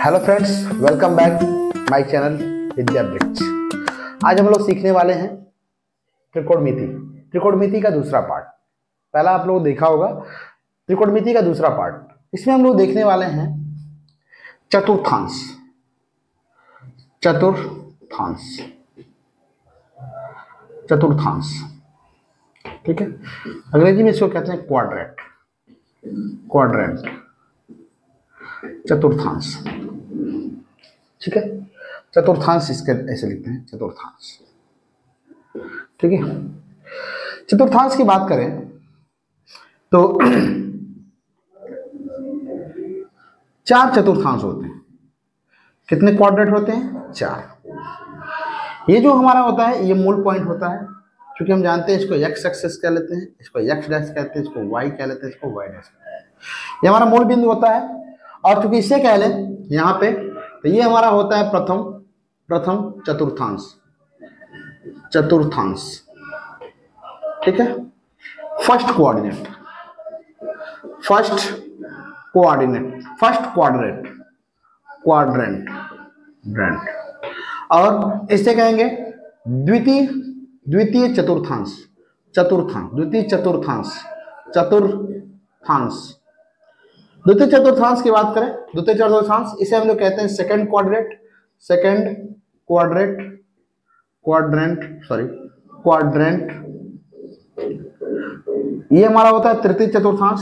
Hello friends, welcome back my channel Vidya bridge. आज हम लोग सीखने वाले हैं त्रिकोणमिति। त्रिकोणमिति का दूसरा पार्ट। पहला आप लोग देखा होगा, त्रिकोणमिति का दूसरा पार्ट। इसमें हम लोग देखने वाले हैं चतुर्थांश। चतुर्थांश, चतुर्थांश, ठीक है। अंग्रेजी में इसको कहते हैं क्वाड्रेंट। क्वाड्रेंट, चतुर्थांश, ठीक है। चतुर्थांश इसके ऐसे लिखते हैं, चतुर्थांश, ठीक है। चतुर्थांश की बात करें तो चार चतुर्थांश होते हैं। कितने क्वाड्रेंट होते हैं? चार। ये जो हमारा होता है ये मूल पॉइंट होता है, क्योंकि हम जानते हैं इसको एक्स एक्सिस कह लेते हैं, इसको एक्स डैश कहते हैं, इसको वाई कह लेते हैं, इसको वाई डैश कहते हैं। ये हमारा मूल बिंदु होता है। और चूंकि इसे कह लें यहाँ पे, तो ये हमारा होता है प्रथम चतुर्थांश। चतुर्थांश, ठीक है। First coordinate, first coordinate, first quadrant, quadrant, ड्रेंट। और इससे कहेंगे द्वितीय चतुर्थांश, चतुर्थांश, द्वितीय चतुर्थांश, चतुर्थांश। द्वितीय चतुर्थांश की बात करें, द्वितीय चतुर्थांश इसे हम लोग कहते हैं second quadrant, second quadrant, quadrant. ये हमारा होता है तृतीय चतुर्थांश,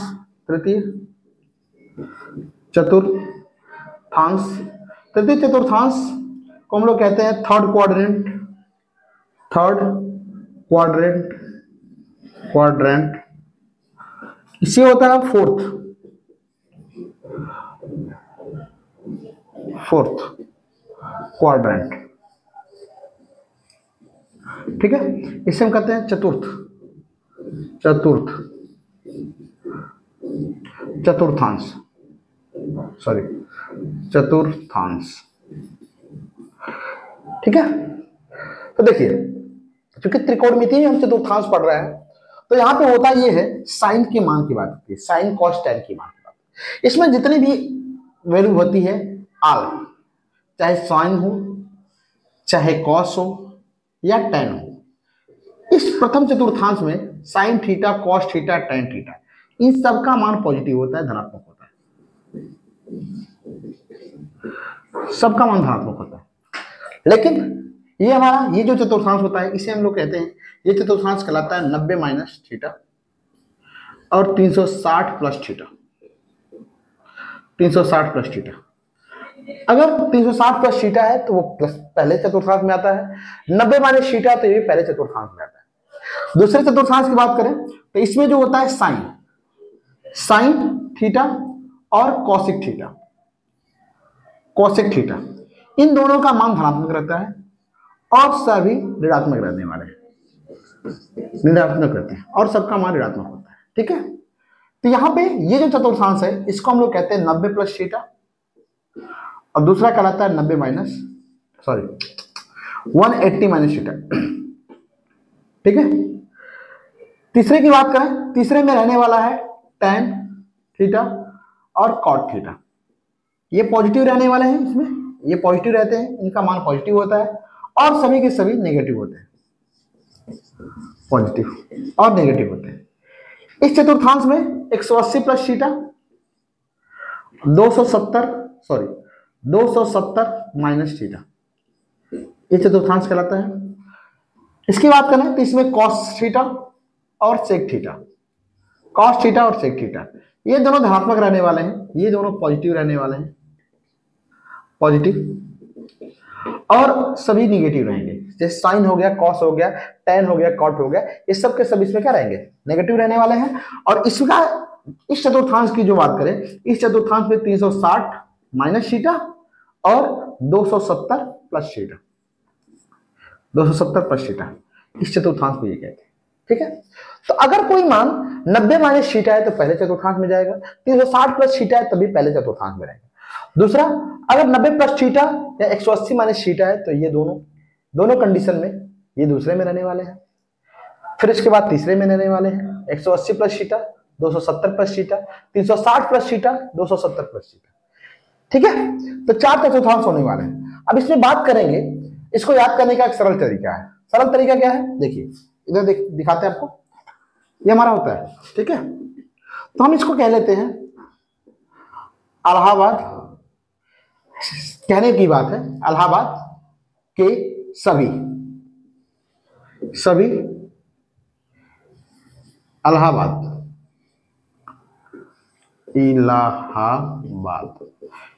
तृतीय चतुर्थांश। तृतीय चतुर्थांश को हम लोग कहते हैं third quadrant, third quadrant, quadrant. इसे होता है फोर्थ क्वाड्रेंट, ठीक है। इसे हम कहते हैं चतुर्थांश, सॉरी, चतुर्थांश, ठीक है। तो देखिए, क्योंकि त्रिकोणमिति में हम चतुर्थांश पढ़ रहे हैं, तो यहां पे होता ये है साइन के मान की बात होती है, साइन कॉस टैन की मान की बात। इसमें जितनी भी वैल्यू होती है आल, चाहे साइन हो, चाहे कॉस हो या टैन हो, इस प्रथम चतुर्थांश में sine theta, cos theta, tan theta, इन सब का मान पॉजिटिव होता है, धनात्मक होता है, सबका मान धनात्मक होता है। लेकिन ये हमारा ये जो चतुर्थांश होता है, इसे हम लोग कहते हैं, ये चतुर्थांश कहलाता है 90 माइनस थीटा और 360 प्लस थीटा, 360 प्लस थीटा। अगर 360 प्लस थीटा है तो वो प्लस पहले चतुर्थांश में आता है, 90 माइनस थीटा तो ये पहले चतुर्थांश में आता है। दूसरे चतुर्थांश की बात करें तो इसमें जो होता है साइन थीटा और कॉसिक थीटा, कॉसिक थीटा, इन दोनों का मान धनात्मक रहता है और सभी ऋणात्मक रहने वाले हैं, ऋणात्मक रहते हैं और सबका मान ऋणात्मक होता है, ठीक है। तो यहाँ पे ये जो चतुर्थांश है इसको हम लोग कहते हैं 90 प्लस थीटा, और दूसरा कहलाता है 90 माइनस, सॉरी 180 माइनस थीटा, ठीक है। तीसरे की बात करें, तीसरे में रहने वाला है टैन थीटा और कॉट थीटा। ये पॉजिटिव रहने वाले हैं, इसमें ये पॉजिटिव रहते हैं, इनका मान पॉजिटिव होता है, और सभी के सभी नेगेटिव होते हैं, पॉजिटिव और नेगेटिव होते हैं। इस चतुर्थांश में 180 प्लस थीटा, 270 माइनस थीटा, ये चतुर्थांश कहलाता है। इसकी बात करें तो इसमें कॉस थीटा और सेक थीटा, कॉस थीटा और सेक थीटा, ये दोनों धनात्मक रहने वाले हैं, ये दोनों पॉजिटिव रहने वाले हैं, पॉजिटिव, और सभी नेगेटिव रहेंगे। जैसे साइन हो गया, कॉस हो गया, टैन हो गया, कॉट हो गया, ये सब के सब इसमें क्या रहेंगे? नेगेटिव रहने वाले हैं। और इसका इस चतुर्थांश की जो बात करें, इस चतुर्थांश में 360 माइनस थीटा और 270 प्लस थीटा, 270 प्लस थीटा, इस चतुर्थांश को ये कहते हैं, ठीक है। तो अगर कोई मान 90 माइनस थीटा है तो पहले चतुर्थांश में जाएगा, 360 प्लस थीटा है तभी पहले चतुर्थांश में रहेगा। दूसरा, अगर 90 प्लस थीटा या 180 माइनस थीटा है तो ये दोनों कंडीशन में ये दूसरे में रहने वाले हैं। फिर इसके बाद तीसरे में रहने वाले हैं 180 plus theta, 270 plus theta, 360 plus theta, 270 plus theta. ठीक है, तो 4 चतुर्थांश होने वाले हैं। अब इसमें बात करेंगे, इसको याद करने का एक सरल तरीका है। सरल तरीका क्या है, देखिए इधर दिखाते हैं आपको, ये हमारा होता है, ठीक है। तो हम इसको कह लेते हैं इलाहाबाद, कहने की बात है, इलाहाबाद के सभी इलाहाबाद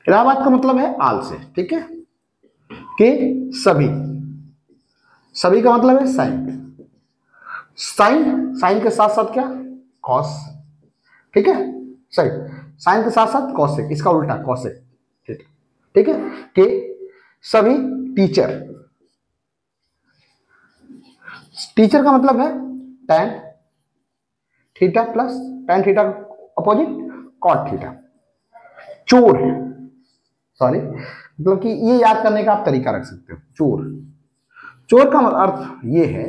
इलाहाबाद का मतलब है आल से, ठीक है, के सभी का मतलब है साइन के साथ साथ क्या, कॉस, ठीक है, सही, साइन के साथ साथ कॉसेक, इसका उल्टा कॉसेक, ठीक है, के सभी टीचर का मतलब है tan theta plus tan theta opposite cot theta. चोर है, सॉरी, मतलब कि ये याद करने का आप तरीका रख सकते हो। चोर का अर्थ ये है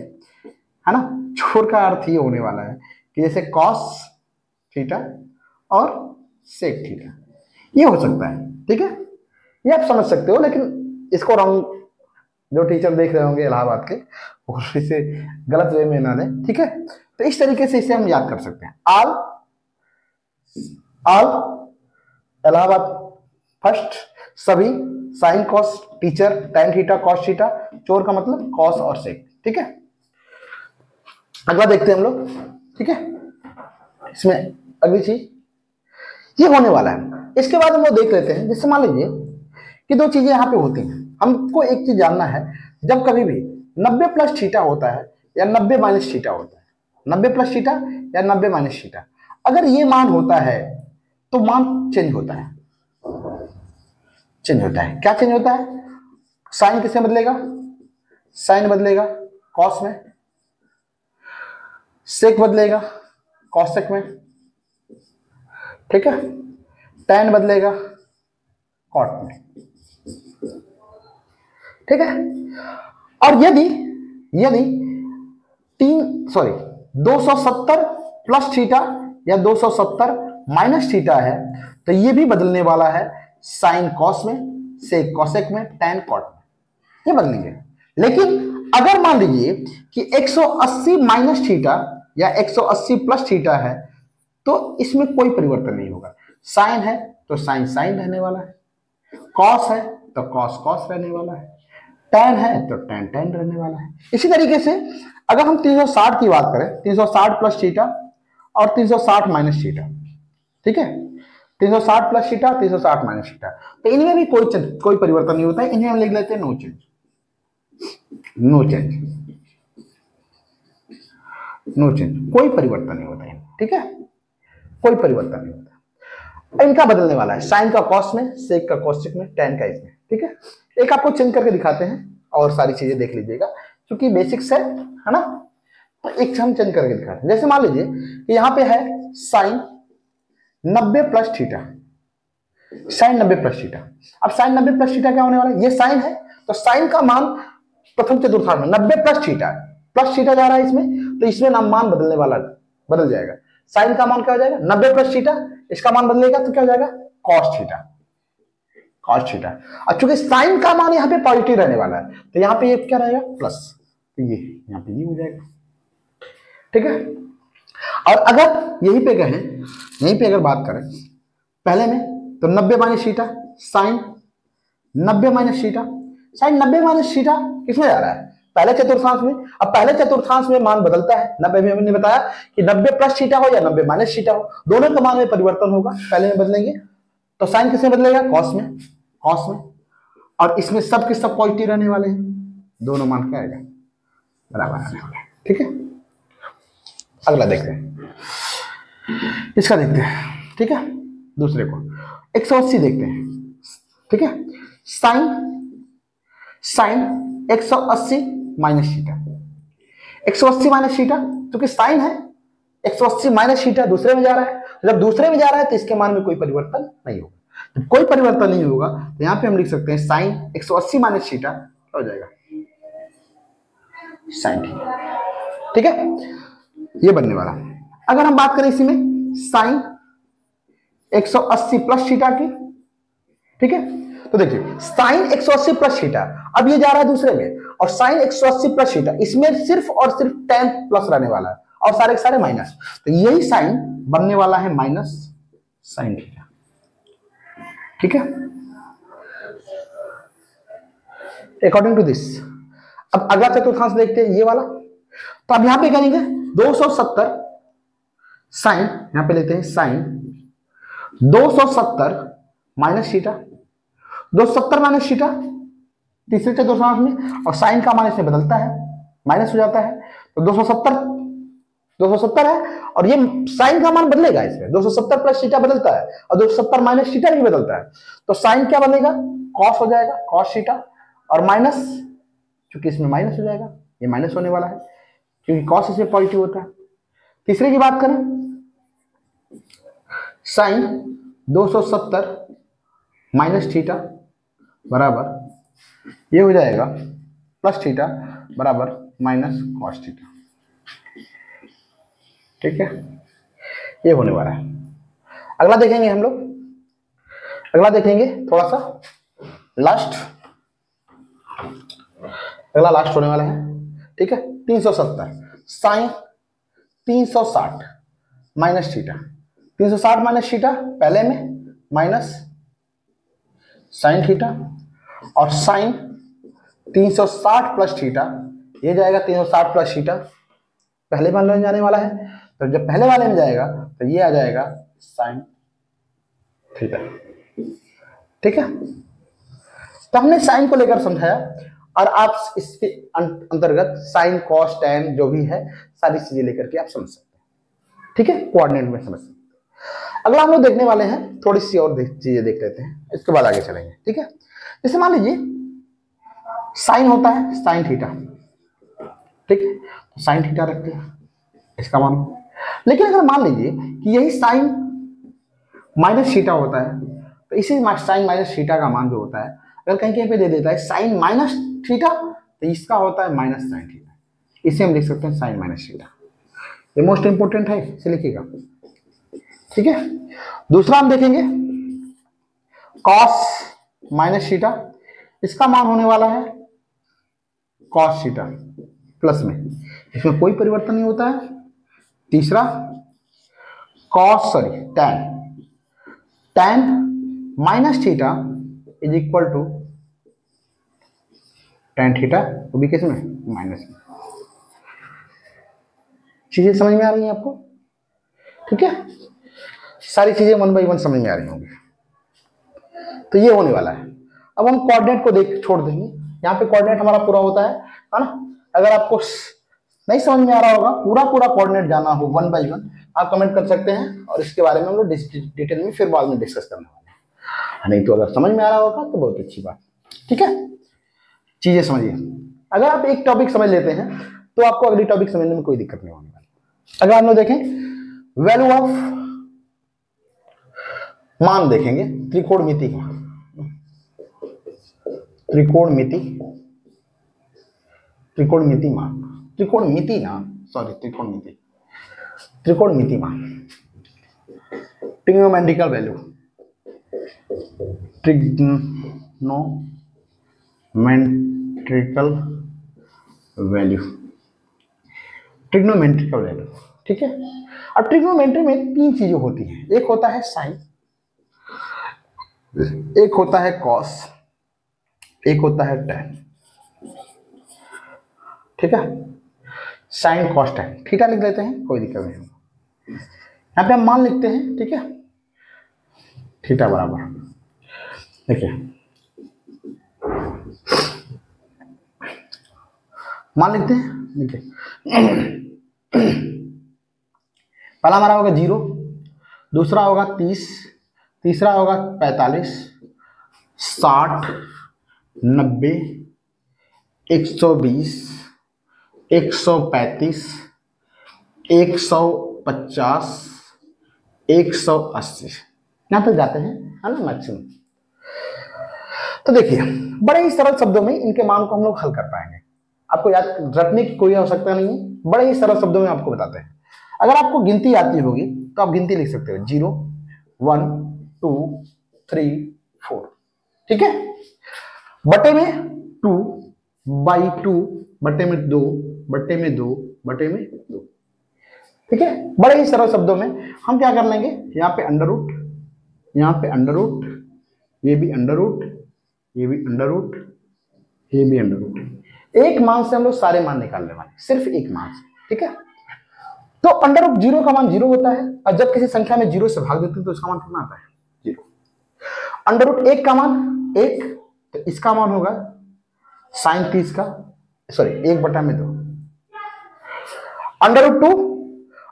ना, चोर का अर्थ ये होने वाला है कि जैसे कॉस थीटा और सेक थीटा, ये हो सकता है, ठीक है, ये आप समझ सकते हो। लेकिन इसको रॉन्ग, जो टीचर देख रहे होंगे इलाहाबाद के, और इसे गलत वे में ना लें, ठीक है। तो इस तरीके से इसे हम याद कर सकते हैं, आल इलाहाबाद फर्स्ट, सभी sine cos teacher tan theta cos theta, चोर का मतलब कॉस और सेक, ठीक है। अगला देखते हैं हम लोग, ठीक है, इसमें अगली चीज ये होने वाला है। इसके बाद हम लोग देख लेते हैं, जैसे मान लीजिए कि दो चीजें यहाँ पे होती हैं, हमको एक चीज जानना है, जब कभी भी 90 प्लस थीटा होता है या 90 माइनस थीटा होता है, 90 प्लस थीटा या 90 माइनस थीटा, अगर ये मान होता है तो मान चेंज होता है, क्या चेंज होता है, साइन किससे बदलेगा, साइन बदलेगा कॉस में, सेक बदलेगा कॉसेक में, ठीक है, tan बदलेगा कॉट में, ठीक है। और यदि 270 प्लस थीटा या 270 माइनस थीटा है, तो ये भी बदलने वाला है, साइन कॉस में, सेक कॉसेक में, tan कॉट में, ये बदलेंगे। लेकिन अगर मान लीजिए कि 180 माइनस थीटा या 180 प्लस थीटा है, तो इसमें कोई परिवर्तन नहीं होगा। साइन है तो साइन रहने वाला है, कॉस है तो कॉस रहने वाला है, tan है तो tan रहने वाला है। इसी तरीके से अगर हम 360 की बात करें, 360 प्लस थीटा और 360 माइनस थीटा, ठीक है, 360 प्लस थीटा 360 माइनस थीटा, तो इनमें भी कोई परिवर्तन नहीं होता है, इन्हें हम लिख लेते हैं नो चेंज, कोई परिवर्तन नहीं होता है, ठीक है, कोई परिवर्तन नहीं होता। इनका बदलने वाला है, साइन का कॉस में, सेक का कॉसेक में, tan का इसमें, ठीक है। एक आपको चेंज करके दिखाते हैं और सारी चीजें देख लीजिएगा, क्योंकि बेसिक्स है ना, तो एक हम चेंज करके दिखाते हैं। जैसे मान लीजिए कि यहाँ पे है sine 90 plus theta, sine 90 plus theta. अब साइन 90 प्लस थीटा क्या होने वाला है, ये साइन है तो साइन का मान प्रथम चतुर्थांश में 90 प्लस थीटा जा रहा है इसमें, तो इसमें नाम मान बदलने वाला, बदल जाएगा। साइन का मान क्या हो जाएगा 90 प्लस थीटा, इसका मान बदलेगा तो क्या हो जाएगा कॉस थीटा। और चूंकि साइन का मान यहाँ पे पॉजिटिव रहने वाला है, तो यहाँ पे ये क्या रहेगा प्लस, तो ये यहाँ पे ये हो जाएगा, ठीक है। और अगर यहीं पे अगर बात करें पहले में, तो 90 minus theta sine 90 minus theta, sine 90 minus theta किसमें जा रहा है, पहले चतुर्थांश में। अब पहले चतुर्थांश में मान बदलता है, 90 में हमने बताया कि 90 प्लस थीटा हो या 90 माइनस थीटा हो, दोनों के मान में परिवर्तन होगा। पहले में बदलेंगे तो साइन किसमें बदलेगा, कॉस में, और इसमें सब के सब पॉजिटिव रहने वाले हैं, दोनों मान क्या आएगा बराबर आने वाले हैं, ठीक है। अगला देखते हैं, इसका देखते हैं, ठीक है, दूसरे को 180 देखते हैं, ठीक है। Sine 180 minus theta, 180 minus theta, क्योंकि साइन है 180 माइनस थीटा दूसरे में जा रहा है, जब दूसरे में जा रहा है तो इसके मान में कोई परिवर्तन नहीं होगा। जब कोई परिवर्तन नहीं होगा तो यहां पे हम लिख सकते हैं साइन 180 माइनस थीटा हो जाएगा साइन थीटा, ठीक है, ये बनने वाला। अगर हम बात करें इसी में साइन 180 प्लस थीटा की, ठीक है, तो देखिए साइन 180 प्लस थीटा, अब ये जा रहा है दूसरे में, और साइन 180 प्लस थीटा, इसमें सिर्फ और सिर्फ tan प्लस रहने वाला है और सारे के सारे माइनस, तो यही साइन बनने वाला है माइनस साइन थीटा। ठीक है, अकॉर्डिंग टू दिस। अब अगला चतुर्थांश देखते हैं ये वाला, तो अब यहां पे करेंगे 270 साइन, यहां पे लेते हैं sine 270 minus theta, 270 minus theta तीसरे चतुर्थांश में, और साइन का मान इसमें बदलता है, माइनस हो जाता है, तो 270 है, और ये साइन का मान बदलेगा इसमें, 270 प्लस थीटा बदलता है और 270 माइनस थीटा भी बदलता है, तो साइन क्या बनेगा, कॉस हो जाएगा, कॉस थीटा, और माइनस, क्योंकि इसमें माइनस हो जाएगा, ये माइनस होने वाला है क्योंकि कॉस इसमें पॉजिटिव होता है। तीसरे की बात करें, साइन 270 माइनस थीटा बराबर ये हो जाएगा प्लस थीटा बराबर माइनस कॉस थीटा। ठीक है, ये होने वाला है। अगला देखेंगे हम लोग, अगला देखेंगे थोड़ा सा लास्ट, अगला लास्ट होने वाला है। ठीक है, 370 sine 360 minus theta, 360 minus theta पहले में माइनस साइन थीटा, और साइन 360 प्लस थीटा, ये जाएगा 360 प्लस थीटा पहले वाले में जाने वाला है, तो जब पहले वाले में जाएगा तो ये आ जाएगा साइन थीटा। ठीक है, तो हमने साइन को लेकर समझाया, और आप इसके अंतर्गत साइन कॉस टैन जो भी है सारी चीजें लेकर के आप समझ सकते हैं। ठीक है, कोऑर्डिनेट में समझ सकते हैं। अगला हम लोग देखने वाले हैं, थोड़ी सी और चीजें देख लेते हैं, इसके बाद आगे चलेंगे। ठीक है, जैसे मान लीजिए साइन होता है साइन थीटा, ठीक है, तो साइन थीटा रखते हैं इसका मान, लेकिन अगर मान लीजिए कि यही साइन माइनस थीटा होता है, तो इसी साइन माइनस थीटा का मान जो होता है, अगर कहीं कहीं पे दे देता है साइन माइनस थीटा, तो इसका होता है माइनस साइन थीटा, इसे हम लिख सकते हैं साइन माइनस थीटा। ये मोस्ट इंपोर्टेंट है, इसे लिखिएगा। ठीक है, दूसरा हम देखेंगे कॉस माइनस थीटा, इसका मान होने वाला है कॉस थीटा प्लस में, इसमें कोई परिवर्तन नहीं होता है। तीसरा tan minus theta is equal to tan theta, वो भी किस में, माइनस में। चीजें समझ में आ रही हैं आपको? ठीक है, सारी चीजें 1 बाई 1 समझ में आ रही होंगी। तो ये होने वाला है। अब हम कोऑर्डिनेट को छोड़ देंगे, यहाँ पे कोऑर्डिनेट हमारा पूरा होता है ना। अगर आपको नहीं समझ में आ रहा होगा, पूरा कोऑर्डिनेट जाना हो 1 बाई 1, आप कमेंट कर सकते हैं, और इसके बारे में हम लोग डिटेल में फिर बाद में डिस्कस करने वाले हैं। नहीं तो अगर समझ में आ रहा होगा तो बहुत अच्छी बात। ठीक है, चीजें समझिए। अगर आप एक टॉपिक समझ लेते हैं तो आपको अगली टॉपिक समझने में कोई दिक्कत नहीं होने वाली। अगर हम लोग देखें वैल्यू ऑफ मान, देखेंगे त्रिकोणमिति का, त्रिकोणमिति मान, त्रिकोणमिति मान, ट्रिग्नोमेट्रिकल वैल्यू, ट्रिग्नोमेट्रिकल वैल्यू। ठीक है, अब ट्रिग्नोमेट्री में 3 चीजें होती हैं, एक होता है साइन, एक होता है कॉस, एक होता है टैन। ठीक है, साइन कॉस टैन, थीटा लिख देते हैं, कोई दिक्कत नहीं। यहां पे हम मान लिखते हैं। ठीक है, थीटा बराबर, देखिए मान लिखते हैं। देखिए पहला हमारा होगा 0, दूसरा होगा 30, तीसरा होगा 45, 60, 90, 120, 135, 150, 180, यहां तक जाते हैं, है ना, मैक्सिमम। तो देखिए बड़े ही सरल शब्दों में इनके मान को हम लोग हल कर पाएंगे, आपको याद रखने की कोई आवश्यकता नहीं है, बड़े ही सरल शब्दों में आपको बताते हैं। अगर आपको गिनती आती होगी तो आप गिनती लिख सकते हो, 0 1 2 3 4, ठीक है, बटे में 2/2 बटे में 2 बटे में 2 बटे में 2। ठीक है, बड़े ही सरल शब्दों में हम क्या कर लेंगे, यहाँ पे अंडर रूट, यहाँ पे अंडर रूट, ये भी अंडर रूट, ये भी अंडर रूट, ये भी अंडर रूट। एक मान से हम लोग सारे मान निकालने वाले, सिर्फ एक मान से। ठीक है, तो अंडर रूट 0 का मान 0 होता है, और जब किसी संख्या में 0 से भाग देते हैं तो उसका मान कितना आता है, 0। अंडर रूट 1 का मान 1, तो इसका मान होगा sin 30 का, sorry 1/2। Under root 2,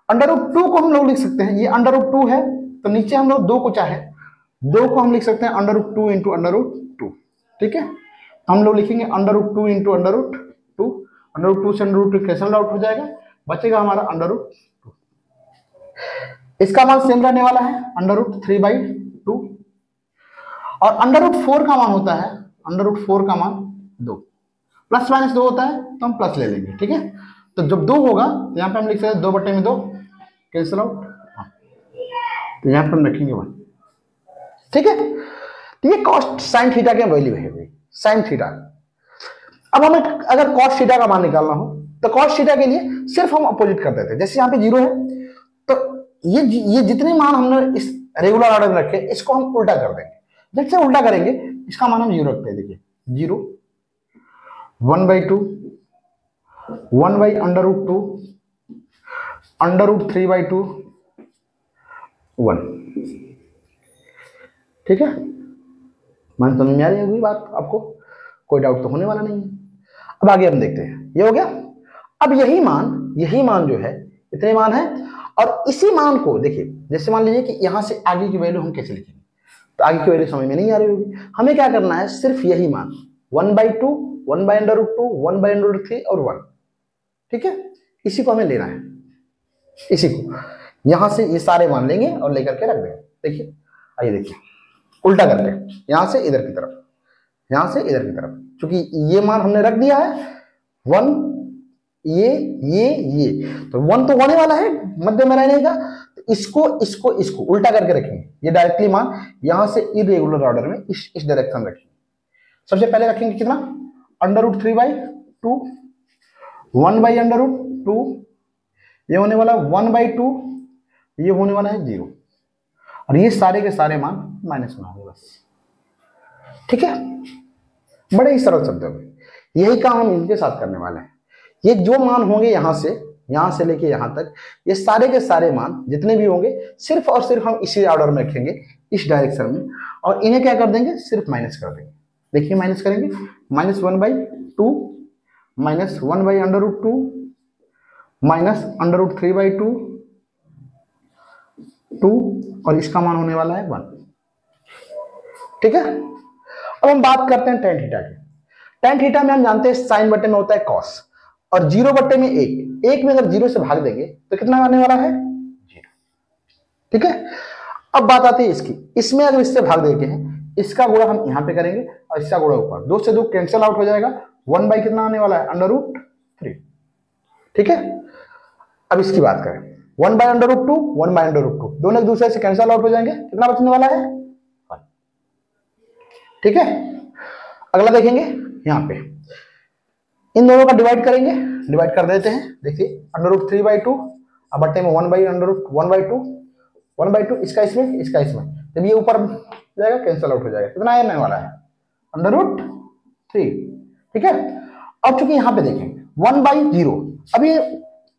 under root 2 को हम लोग लिख सकते हैं, ये अंडर रूट 2 है, तो नीचे हम लोग 2 को चाहे 2 को हम लिख सकते हैं under root 2 into under root 2। ठीक है, हम लोग लिखेंगे under root 2 into under root 2, under root 2 से अंडर रूट 2 कैंसल आउट हो जाएगा, बचेगा हमारा अंडर रूट 2। इसका मान सेम रहने वाला है अंडर रूट 3/2, और अंडर रूट 4 का मान होता है, अंडर रूट 4 का मान 2, प्लस माइनस 2 होता है तो हम प्लस ले लेंगे। ठीक है, तो जब 2 होगा तो यहाँ पे हम लिख सकते हैं 2/2 कैंसिल आउट, तो यहाँ पे हम रखेंगे 1। ठीक है, तो ये कॉस्ट साइन थीटा के वैल्यू है भाई, साइन थीटा। अब हमें अगर कॉस थीटा का मान निकालना हो तो कॉस थीटा के लिए सिर्फ हम अपोजिट कर देते हैं, जैसे यहाँ पे 0 है तो ये जितने मान हमने इस रेगुलर ऑर्डर में रखे इसको हम उल्टा कर देंगे। जैसे उल्टा करेंगे इसका मान हम 0 रखते हैं, देखिए 0 1/2 1/अंडर रूट 2 अंडर रूट 3/2 1। ठीक है, मान समझ में आ रही होगी बात आपको, कोई डाउट तो होने वाला नहीं है। अब आगे हम देखते हैं, ये हो गया। अब यही मान जो है, इतने मान है, और इसी मान को देखिए, जैसे मान लीजिए कि यहां से आगे की वैल्यू हम कैसे लिखेंगे, तो आगे की वैल्यू समझ में नहीं आ रही होगी। हमें क्या करना है, सिर्फ यही मान 1/2 1/अंडर रूट 2 1/अंडर रूट 3 और 1। ठीक है, इसी को हमें लेना है, इसी को यहां से ये सारे मान लेंगे और लेकर के रख देंगे। देखिए, आइए देखिए, उल्टा करते हैं, यहां से इधर की तरफ, यहां से इधर की तरफ, क्योंकि ये मान हमने रख दिया है 1, ये तो 1 तो होने वाला है मध्य में रहने का, तो इसको उल्टा करके रखेंगे। ये डायरेक्टली मान यहां से इरेगुलर ऑर्डर में इस डायरेक्शन रखेंगे। सबसे पहले रखेंगे कितना, अंडर रूट 3/2 1/अंडर रूट 2, ये होने वाला 1/2, ये होने वाला है 0, और ये सारे के सारे मान माइनस में होंगे बस। ठीक है, बड़े ही सरल शब्दों में यही काम हम इनके साथ करने वाले हैं। ये जो मान होंगे यहां से लेके यहां तक, ये सारे के सारे मान जितने भी होंगे सिर्फ और सिर्फ हम इसी ऑर्डर में रखेंगे, इस डायरेक्शन में, और इन्हें क्या कर देंगे, सिर्फ माइनस कर देंगे। देखिए माइनस करेंगे, -1/2 -1/अंडर रूट 2 -अंडर रूट 3/2 2, और इसका मान होने वाला है 1। ठीक है, अब हम बात करते हैं टेन थीटा की। टेन थीटा में हम जानते हैं साइन बटे में होता है कॉस, और 0 बटे में 1 में अगर 0 से भाग देंगे तो कितना आने वाला है, 0। ठीक है, अब बात आती है इसकी, इसमें अगर इससे भाग देते हैं, इसका गुणा हम यहां पे करेंगे और इसका गुणा ऊपर, 2 से 2 कैंसिल आउट हो जाएगा, 1 कितना आने वाला है, अंडर रूट 3। ठीक है, अब इसकी बात करें, 1/अंडर रूट 2 1/अंडर रूट 2, दोनों एक दूसरे से कैंसिल आउट हो जाएंगे, कितना बचने वाला है, 1। ठीक है, अगला देखेंगे, यहां पे इन दोनों का डिवाइड करेंगे, डिवाइड कर देते हैं। देखिए अंडर रूट 3/2 अब बटे में 1/अंडर रूट 1/2 इसका इसमें जब ये ऊपर जाएगा कैंसिल आउट हो जाएगा, कितना आने वाला है, अंडर रूट 3। ठीक है, अब चूंकि यहां पे देखें 1/0, अभी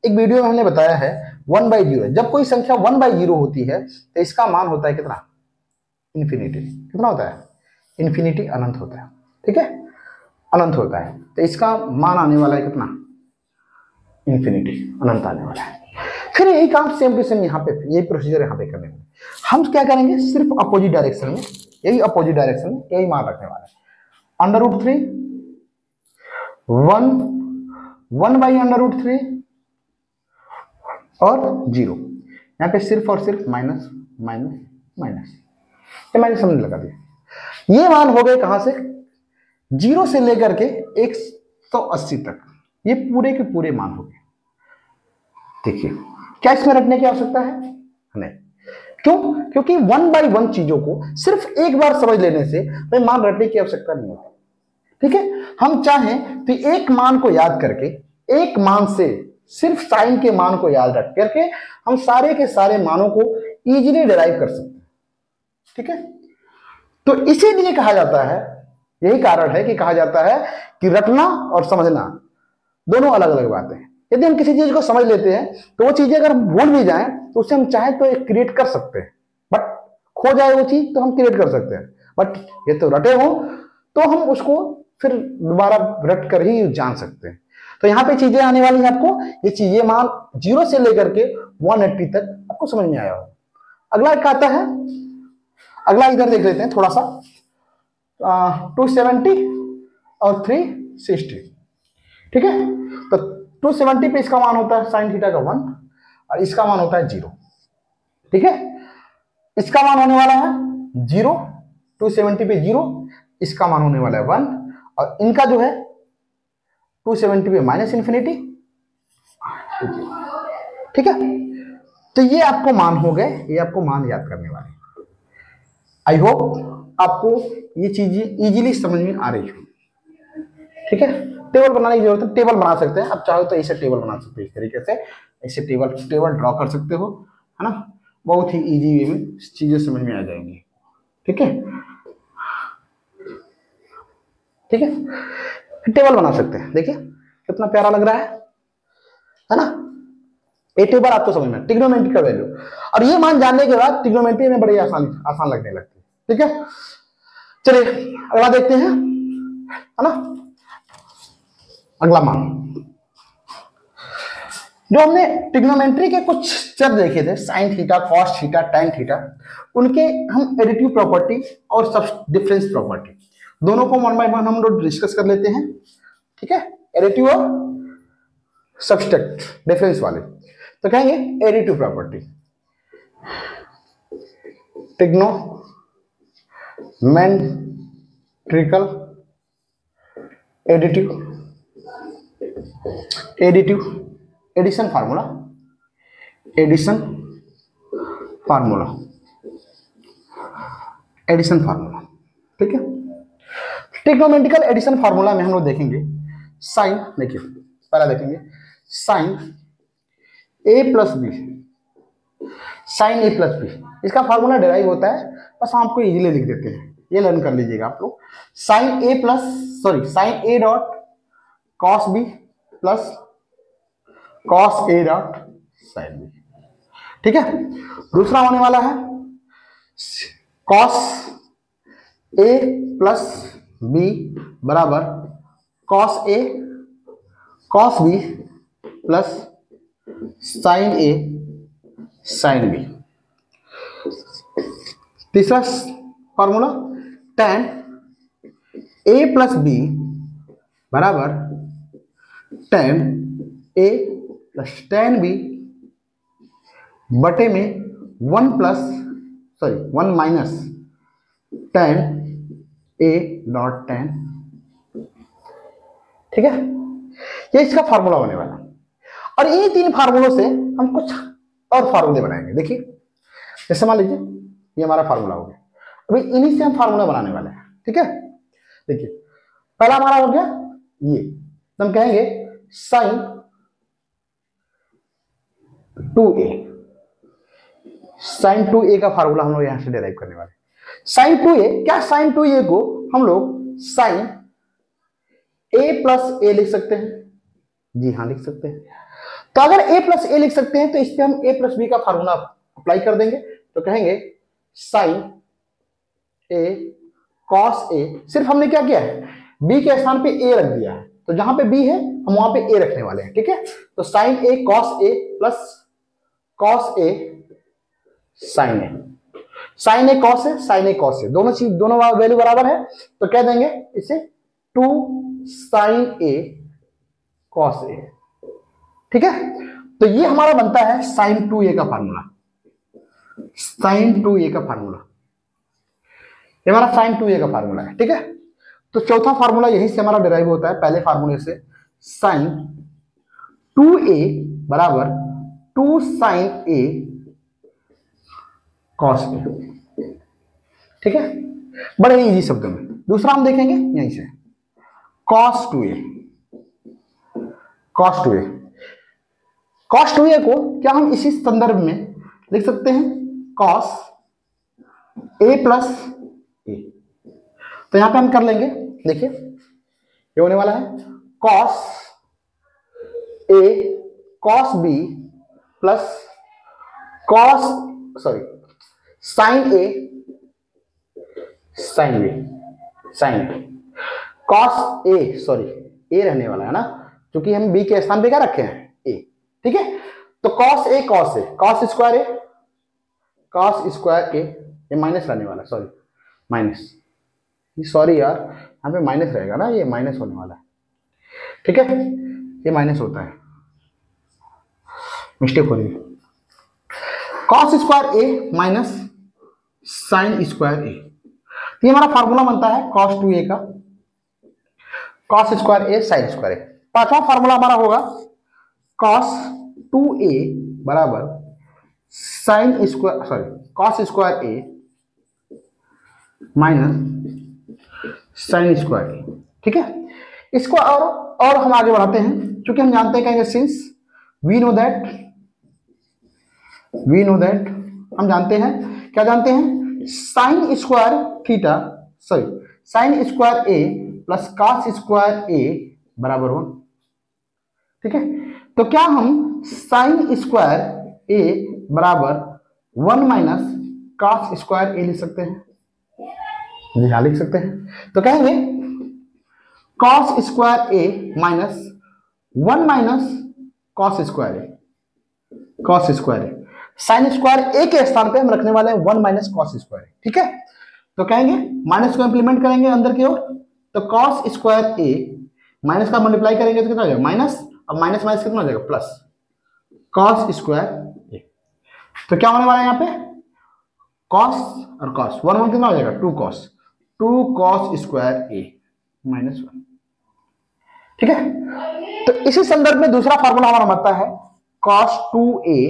एक वीडियो में हमने बताया है 1/0, जब कोई संख्या 1/0 होती है तो इसका मान होता है कितना, इन्फिनिटी। कितना होता है, इन्फिनिटी, अनंत होता है। ठीक है, अनंत होता है, तो इसका मान आने वाला है कितना, इन्फिनिटी, अनंत आने वाला है। फिर यही काम सेम टू सेम यहाँ पे, यही प्रोसीजर यहाँ पे करने में हम क्या करेंगे, सिर्फ अपोजिट डायरेक्शन में, यही अपोजिट डायरेक्शन में यही मान रखने वाला है। अंडर रूट 3 1/अंडर रूट 3 और 0, यहाँ पे सिर्फ और सिर्फ माइनस माइनस माइनस, ये माइनस हमने लगा दिया। ये मान हो गए कहां से, 0 से लेकर के 180 तक, ये पूरे के पूरे मान हो गए। देखिए क्या इसमें रखने की आवश्यकता है, नहीं, क्यों? क्योंकि 1/1 चीजों को सिर्फ एक बार समझ लेने से हमें मान रटने की आवश्यकता नहीं होती। ठीक है, हम चाहें तो एक मान को याद करके, एक मान से सिर्फ साइन के मान को याद रख करके हम सारे के सारे मानों को इजीली डिराइव कर सकते हैं। ठीक है, तो इसीलिए कहा जाता है, यही कारण है कि कहा जाता है कि रटना और समझना दोनों अलग अलग बातें हैं। यदि हम किसी चीज को समझ लेते हैं तो वो चीजें अगर हम भूल भी जाएं तो उससे हम चाहे तो एक क्रिएट कर सकते हैं, बट खो जाए वो चीज तो हम क्रिएट कर सकते हैं, बट ये तो रटे हो तो हम उसको फिर दोबारा रट कर ही जान सकते हैं। तो यहाँ पे चीजें आने वाली हैं आपको, ये चीजें मान 0 से लेकर के 180 तक आपको समझ में आया होगा। अगला क्या आता है, अगला इधर देख लेते हैं थोड़ा सा, 270 और 360। ठीक है, तो 270 पे इसका मान होता है साइन थीटा का 1 और इसका मान होता है 0। ठीक है, इसका मान होने वाला है 0, 270 पे 0, इसका मान होने वाला है 1 और इनका जो है 270 पे -∞। ठीक है, तो ये आपको मान हो गए, ये आपको मान याद करने वाले। आई होप आपको ये चीजें इजीली समझ में आ रही हो। ठीक है, टेबल बनाने की जरूरत है, टेबल बना सकते हैं, आप चाहो तो ऐसे टेबल बना सकते हो, इस तरीके से ऐसे टेबल ड्रॉ कर सकते हो, है ना, बहुत ही इजी वे में चीजें समझ में आ जाएंगी। ठीक है, ठीक है, टेबल बना सकते हैं, देखिए कितना प्यारा लग रहा है ना। ये टेबल आपको समझ में, ट्रिग्नोमेट्री का वैल्यू, और ये मान जानने के बाद ट्रिग्नोमेट्री में बड़ी आसान लगने लगती है। ठीक है, चलिए अगला देखते हैं, है ना। अगला मान, जो हमने ट्रिग्नोमेट्री के कुछ चर देखे थे, sign theta, cos theta, tan theta, उनके हम एडिटिव प्रॉपर्टी और सब डिफरेंस प्रॉपर्टी दोनों को 1 बाय 1 हम लोग डिस्कस कर लेते हैं। ठीक है, एडिटिव और सब्सट्रैक्ट डिफरेंस वाले। तो कहेंगे additive property, trigonometrical addition formula, ठीक है। ट्रिग्नोमेट्रिकल एडिशन फार्मूला में हम लोग देखेंगे साइन, देखिए पहला देखेंगे साइन ए प्लस बी, इसका फार्मूला डिराइव होता है, बस आपको इजीली लिख देते हैं, ये लर्न कर लीजिएगा आप लोग। Sine A dot cos B plus cos A dot sine B. ठीक है, दूसरा होने वाला है कॉस ए प्लस बी बराबर cos A cos B plus sine A sine B. तीसरा formula tan A plus B बराबर tan A plus tan B बटे में 1 minus tan A dot tan। ठीक है, ये इसका फार्मूला होने वाला, और इन्हीं 3 फार्मूलों से हम कुछ और फार्मूले बनाएंगे। देखिए जैसे मान लीजिए ये हमारा फार्मूला हो गया, अभी इन्हीं से हम फार्मूला बनाने वाले हैं। ठीक है, देखिए पहला हमारा हो गया ये, तो हम कहेंगे साइन 2a का फार्मूला हम लोग यहां से डिराइव करने वाले। साइन 2a क्या, साइन 2a को हम लोग साइन a प्लस ए लिख सकते हैं, जी हाँ लिख सकते हैं। तो अगर a प्लस ए लिख सकते हैं तो इस पे हम a प्लस बी का फार्मूला अप्लाई कर देंगे, तो कहेंगे साइन a कॉस ए, सिर्फ हमने क्या किया है b के स्थान पे a रख दिया है, तो जहां पे b है हम वहां पे a रखने वाले हैं। ठीक है, तो sine a cos A plus cos A sine A, sine A cos है, साइन ए कॉस है, दोनों वैल्यू बराबर है, तो कह देंगे इसे 2 साइन ए कॉस ए। ठीक है, तो ये हमारा बनता है साइन 2a का फार्मूला, ये हमारा साइन 2a का फार्मूला है। ठीक है, तो चौथा फार्मूला यहीं से हमारा डिराइव होता है, पहले फार्मूले से, साइन 2a बराबर 2 साइन a कॉस ए, ठीक है, बड़े इजी शब्दों में। दूसरा हम देखेंगे यहीं से, कॉस टू ए। कॉस टू ए, कॉस टू ए को क्या हम इसी संदर्भ में लिख सकते हैं, कॉस ए प्लस ए। तो यहां पे हम कर लेंगे, देखिए ये होने वाला है cos A cos B plus cos sine A sine B, sine cos A, A रहने वाला है ना, क्योंकि हम बी के स्थान पे क्या रखे हैं, ए, ठीक है। तो cos A cos A, cos square A, cos square ए, ये माइनस रहने वाला है, माइनस, सॉरी यार यहाँ पे माइनस रहेगा ना, ये माइनस होने वाला है, ठीक है, ये माइनस होता है, मिस्टेक हो रही है। कॉस स्क्वायर ए माइनस साइन स्क्वायर ए, तो ये हमारा फार्मूला बनता है कॉस टू ए का, कॉस स्क्वायर ए साइन स्क्वायर ए। पांचवा फार्मूला हमारा होगा कॉस टू ए बराबर साइन स्क्वायर कॉस स्क्वायर ए माइनस साइन स्क्वायर ए, ठीक है। इसको और हम आगे बढ़ाते हैं, क्योंकि हम जानते हैं कहेंगे सिंस वी नो दैट, हम जानते हैं, क्या जानते हैं, sine square theta sine square A plus cos square A बराबर 1, ठीक है। तो क्या हम साइन स्क्वायर ए बराबर 1 माइनस कॉस स्क्वायर ए लिख सकते हैं, जी हाँ लिख सकते हैं। तो कहेंगे कॉस स्क्वायर ए माइनस 1 माइनस कॉस स्क्वायर ए, कॉस स्क्वायर ए, साइन स्क्वायर ए के स्थान पे हम रखने वाले हैं 1 माइनस कॉस स्क्वायर ए, ठीक है। तो कहेंगे माइनस को इंप्लीमेंट करेंगे अंदर की ओर, तो कॉस स्क्वायर ए माइनस का मल्टीप्लाई करेंगे तो कितना हो जाएगा, माइनस, अब माइनस माइनस कितना हो जाएगा, प्लस कॉस स्क्वायर ए। तो क्या होने वाला है यहाँ पे, कॉस और कॉस, 1 कितना हो जाएगा, 2 कॉस स्क्वायर ए माइनस 1, ठीक है। तो इसी संदर्भ में दूसरा फार्मूला हमारा बनता है कॉस टू ए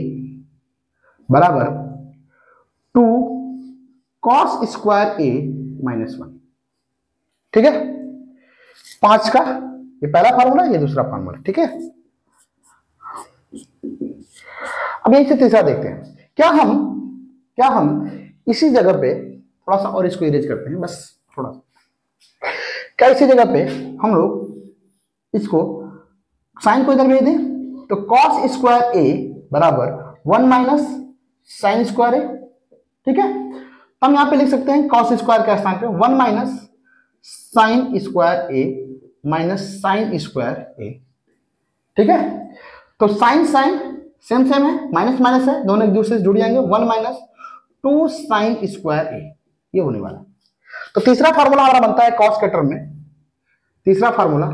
बराबर 2 कॉस स्क्वायर ए माइनस 1, ठीक है। 5 का ये पहला फार्मूला, ये दूसरा फार्मूला, ठीक है। अब यहीं से तीसरा देखते हैं, क्या हम इसी जगह पे थोड़ा सा और इसको इरेज करते हैं, बस थोड़ा सा, क्या इसी जगह पे हम लोग इसको साइन को इधर भेज दें, तो कॉस स्क्वायर ए बराबर 1 माइनस साइन स्क्वायर ए, ठीक है। तो हम यहां पे लिख सकते हैं कॉस स्क्वायर के स्थान पे 1 माइनस साइन स्क्वायर ए माइनस साइन स्क्वायर ए, ठीक है। तो साइन सेम है, माइनस माइनस है, दोनों एक दूसरे से जुड़ जाएंगे, 1 माइनस 2 साइन स्क्वायर ए, ये होने वाला। तो तीसरा फार्मूला हमारा बनता है कॉस के टर्म में, तीसरा फार्मूला,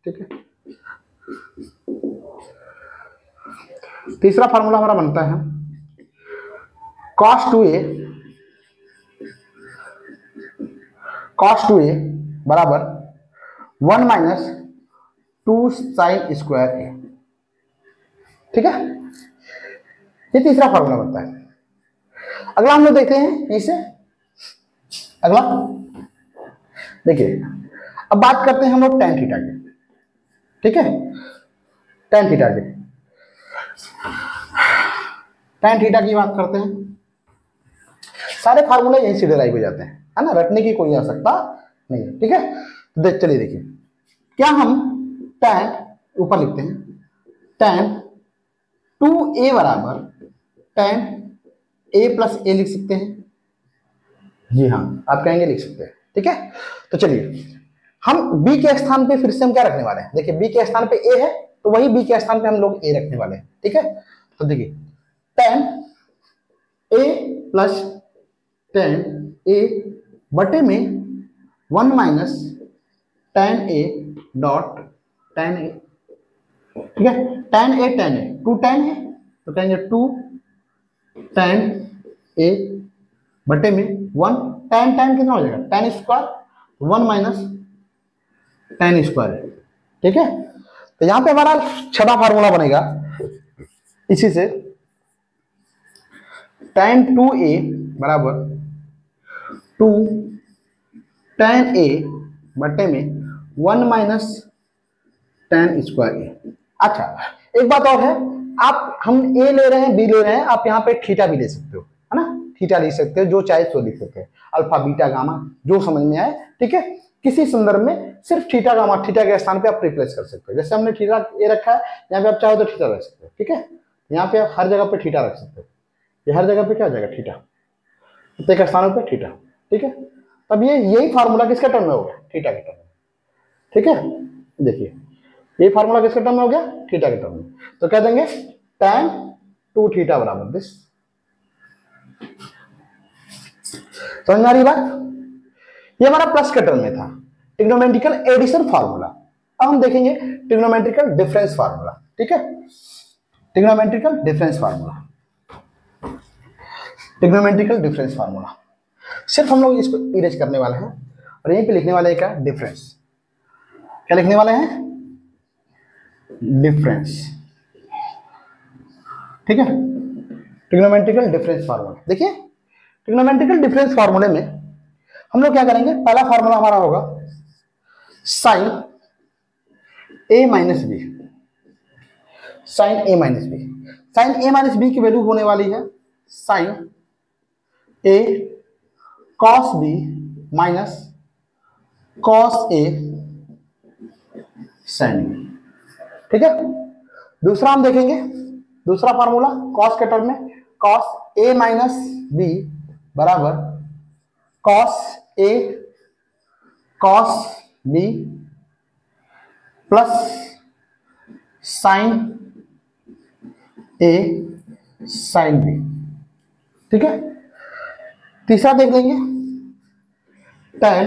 ठीक है, तीसरा फार्मूला हमारा बनता है cos 2a बराबर 1 माइनस 2 साइन स्क्वायर ए, ठीक है। ये तीसरा फार्मूला बनता है। अगला हम लोग देखते हैं इसे, अगला देखिए, अब बात करते हैं हम लोग tan थीटा की, ठीक है, tan थीटा की, tan थीटा की बात करते हैं। सारे फार्मूले यहीं से डिराइव हो जाते हैं, है ना, रटने की कोई आवश्यकता नहीं है, ठीक है। तो चलिए देखिए, क्या हम tan ऊपर लिखते हैं, tan 2a बराबर tan a प्लस a लिख सकते हैं, जी हाँ आप कहेंगे लिख सकते हैं, ठीक है। तो चलिए हम b के स्थान पे फिर से हम क्या रखने वाले हैं, देखिए b के स्थान पे a है, तो वही b के स्थान पे हम लोग a रखने वाले हैं, ठीक है। तो देखिए tan a plus tan a बटे में 1 minus tan a dot tan a, ठीक है। tan a 2 tan है, तो कहेंगे 2 tan a बटे में 1 tan कितना हो जाएगा, tan square 1 minus tan square, ठीक है। तो यहां पे हमारा छठा फार्मूला बनेगा इसी से tan 2a बराबर 2 tan a बटे में 1 माइनस tan स्क्वायर ए। अच्छा एक बात और है, आप हम ए ले रहे हैं बी ले रहे हैं, आप यहाँ पे थीटा भी ले सकते हो, है ना, थीटा ले सकते हो, जो चाहे सो लिख सकते हैं, अल्फा बीटा गामा जो समझ में आए, ठीक है। किसी संदर्भ में सिर्फ थीटा गामा, थीटा के स्थान पे आप रिप्लेस कर सकते हो। जैसे हमने थीटा ए रखा है, यहाँ पे आप चाहो तो थीटा रख सकते हो, ठीक है। यहाँ पे आप हर जगह पे थीटा रख सकते हो, ये हर जगह पे क्या हो जाएगा थीटा, प्रत्येक स्थानों पे थीटा, ठीक है। तब ये यही फार्मूला किसके टर्म में हो गया, थीटा के टर्म में, ठीक है। देखिए ये फार्मूला किसके टर्म में हो गया, थीटा के टर्म में। तो कह देंगे tan 2 थीटा बराबर दिस। समझ में आ रही बात? ये हमारा प्लस के टर्म में था, ट्रिग्नोमेट्रिकल एडिशन फार्मूला। अब हम देखेंगे ट्रिग्नोमेट्रिकल डिफरेंस फार्मूला, ठीक है। Trigonometrical difference formula, trigonometrical difference formula सिर्फ हम लोग इसको इरेज करने वाले हैं और यहीं पे लिखने वाले हैं क्या, डिफरेंस। क्या लिखने वाले हैं, डिफरेंस, ठीक है। ट्रिग्नोमेट्रिकल डिफरेंस फार्मूला, देखिए ट्रिग्नोमेट्रिकल डिफरेंस फार्मूले में हम लोग क्या करेंगे, पहला फार्मूला हमारा होगा साइन ए माइनस बी, साइन ए माइनस बी। साइन ए माइनस बी की वैल्यू होने वाली है sine A cos B minus cos A sine B, ठीक है। दूसरा हम देखेंगे, दूसरा फार्मूला कॉस के टर्म में, कॉस ए माइनस बी बराबर cos A cos B plus sine A sine B, ठीक है। तीसरा देख लेंगे tan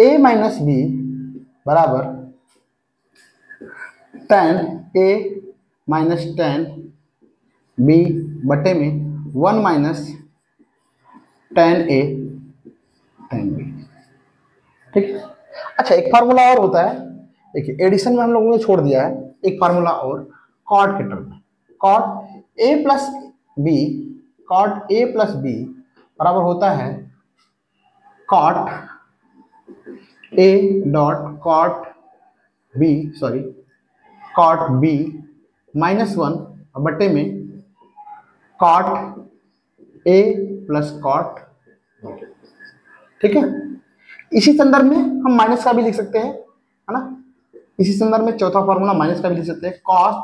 ए माइनस बी बराबर tan ए माइनस tan बी बटे में 1 माइनस tan ए tan बी, ठीक है। अच्छा एक फार्मूला और होता है, देखिए एडिशन में हम लोगों ने छोड़ दिया है, एक फार्मूला और कॉट के टर्म में, cot A plus B, cot A plus B बराबर होता है cot A dot cot B, sorry cot B minus 1 बटे में कॉट ए प्लस कॉट, ठीक है। इसी संदर्भ में हम माइनस का भी लिख सकते हैं, है ना। इसी संदर्भ में चौथा फॉर्मूला माइनस का भी लिख सकते हैं, cot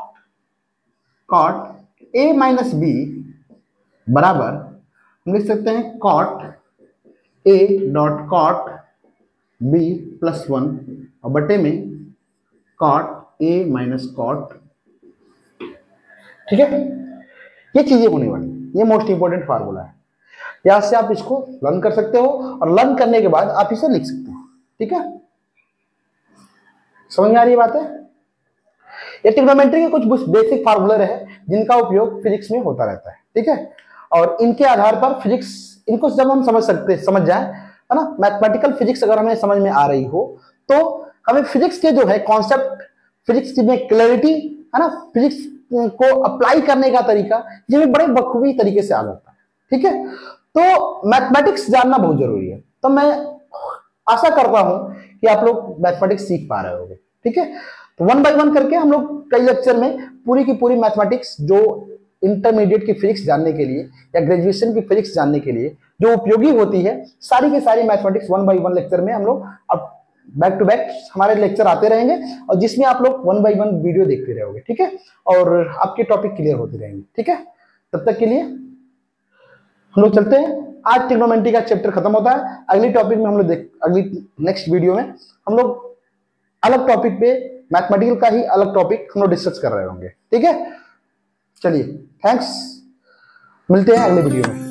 cot A minus B बराबर हम लिख सकते हैं cot A dot cot B plus 1 और बटे में कॉट ए माइनस कॉट, ठीक है। ये चीजें होने वाली, ये मोस्ट इंपॉर्टेंट फार्मूला है, यहां से आप इसको लर्न कर सकते हो और लर्न करने के बाद आप इसे लिख सकते हो, ठीक है। समझ में आ रही बात है? ये ट्रिग्नोमेट्री के कुछ बेसिक फार्मूले है जिनका उपयोग फिजिक्स में होता रहता है, ठीक है। और इनके आधार पर फिजिक्स, इनको जब हम समझ जाए, है ना, मैथमेटिकल फिजिक्स अगर हमें समझ में आ रही हो तो हमें फिजिक्स के जो है कॉन्सेप्ट, फिजिक्स में क्लैरिटी, है ना, फिजिक्स को अप्लाई करने का तरीका ये बड़े बखूबी तरीके से आ जाता है, ठीक है। तो मैथमेटिक्स जानना बहुत जरूरी है। तो मैं आशा करता हूं कि आप लोग मैथमेटिक्स सीख पा रहे होंगे, ठीक है। तो 1 बाय 1 करके हम लोग कई लेक्चर में पूरी की पूरी मैथमेटिक्स, जो इंटरमीडिएट की फिजिक्स जानने के लिए या ग्रेजुएशन की फिजिक्स जानने के लिए जो उपयोगी होती है, सारी की सारी मैथमेटिक्स 1 बाय 1 लेक्चर में हम लोग अब बैक टू बैक हमारे लेक्चर आते रहेंगे और जिसमें आप लोग 1 बाय 1 वीडियो देखते रहोगे, ठीक है। और आपके टॉपिक क्लियर होते रहेंगे, ठीक है। तब तक के लिए हम लोग चलते हैं। आज ट्रिग्नोमेट्री का चैप्टर खत्म होता है। अगली टॉपिक में हम लोग अगली नेक्स्ट वीडियो में हम लोग अलग टॉपिक पे, मैथमेटिकल का ही अलग टॉपिक हम लोग डिस्कस कर रहे होंगे, ठीक है। चलिए थैंक्स, मिलते हैं अगले वीडियो में।